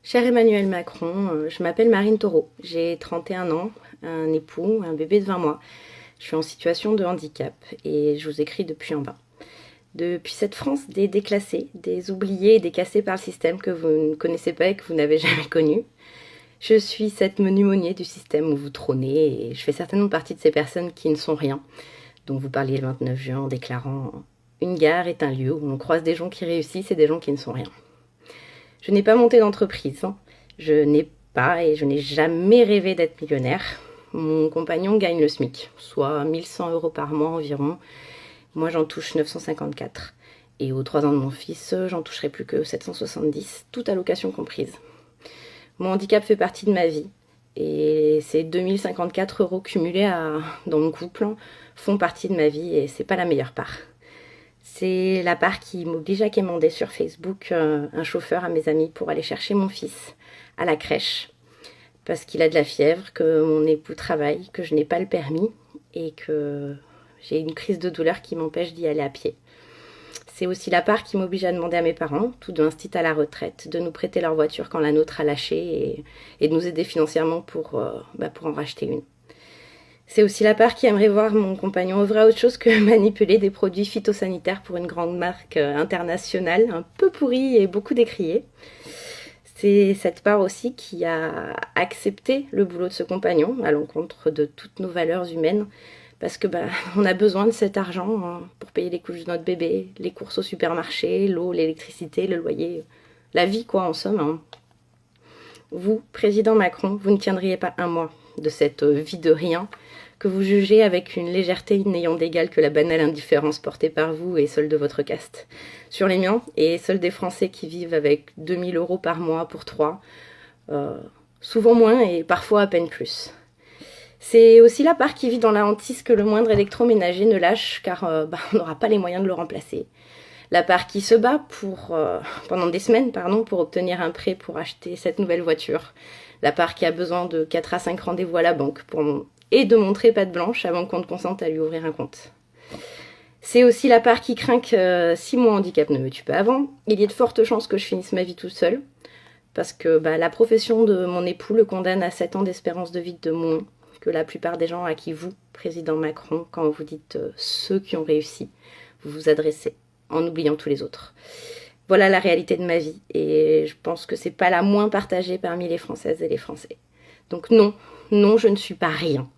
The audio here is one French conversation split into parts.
Cher Emmanuel Macron, je m'appelle Marine Taureau, j'ai 31 ans, un époux, un bébé de 20 mois. Je suis en situation de handicap et je vous écris depuis en bas. Depuis cette France des déclassés, des oubliés et des cassés par le système que vous ne connaissez pas et que vous n'avez jamais connu, je suis cette menue-monnier du système où vous trônez et je fais certainement partie de ces personnes qui ne sont rien, dont vous parliez le 29 juin en déclarant «Une gare est un lieu où on croise des gens qui réussissent et des gens qui ne sont rien». Je n'ai pas monté d'entreprise, hein. Je n'ai pas et je n'ai jamais rêvé d'être millionnaire. Mon compagnon gagne le SMIC, soit 1 100 € par mois environ. Moi, j'en touche 954. Et aux 3 ans de mon fils, j'en toucherai plus que 770, toute allocation comprise. Mon handicap fait partie de ma vie. Et ces 2054 € cumulés dans mon couple font partie de ma vie et c'est pas la meilleure part. C'est la part qui m'oblige à quémander sur Facebook un chauffeur à mes amis pour aller chercher mon fils à la crèche. Parce qu'il a de la fièvre, que mon époux travaille, que je n'ai pas le permis et que j'ai une crise de douleur qui m'empêche d'y aller à pied. C'est aussi la part qui m'oblige à demander à mes parents, tous deux instits à la retraite, de nous prêter leur voiture quand la nôtre a lâché et de nous aider financièrement pour en racheter une. C'est aussi la part qui aimerait voir mon compagnon œuvrer à autre chose que manipuler des produits phytosanitaires pour une grande marque internationale, un peu pourrie et beaucoup décriée. C'est cette part aussi qui a accepté le boulot de ce compagnon à l'encontre de toutes nos valeurs humaines parce que on a besoin de cet argent pour payer les couches de notre bébé, les courses au supermarché, l'eau, l'électricité, le loyer, la vie quoi en somme. Hein. Vous, président Macron, vous ne tiendriez pas un mois de cette vie de rien que vous jugez avec une légèreté n'ayant d'égal que la banale indifférence portée par vous et celle de votre caste. Sur les miens et ceux des Français qui vivent avec 2000 € par mois pour 3, souvent moins et parfois à peine plus. C'est aussi la part qui vit dans la hantise que le moindre électroménager ne lâche car on n'aura pas les moyens de le remplacer. La part qui se bat pendant des semaines pour obtenir un prêt pour acheter cette nouvelle voiture. La part qui a besoin de 4 à 5 rendez-vous à la banque et de montrer patte blanche avant qu'on ne consente à lui ouvrir un compte. C'est aussi la part qui craint que si mon handicap ne me tue pas avant, il y ait de fortes chances que je finisse ma vie toute seule. Parce que la profession de mon époux le condamne à 7 ans d'espérance de vie de moins que la plupart des gens à qui vous, président Macron, quand vous dites ceux qui ont réussi, vous vous adressez en oubliant tous les autres. Voilà la réalité de ma vie et je pense que c'est pas la moins partagée parmi les Françaises et les Français. Donc non, je ne suis pas rien.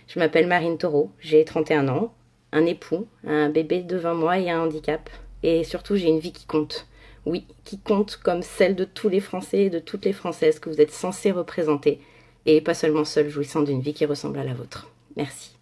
Je m'appelle Marine Taureau, j'ai 31 ans, un époux, un bébé de 20 mois et un handicap. Et surtout, j'ai une vie qui compte. Oui, qui compte comme celle de tous les Français et de toutes les Françaises que vous êtes censés représenter et pas seulement seul jouissant d'une vie qui ressemble à la vôtre. Merci.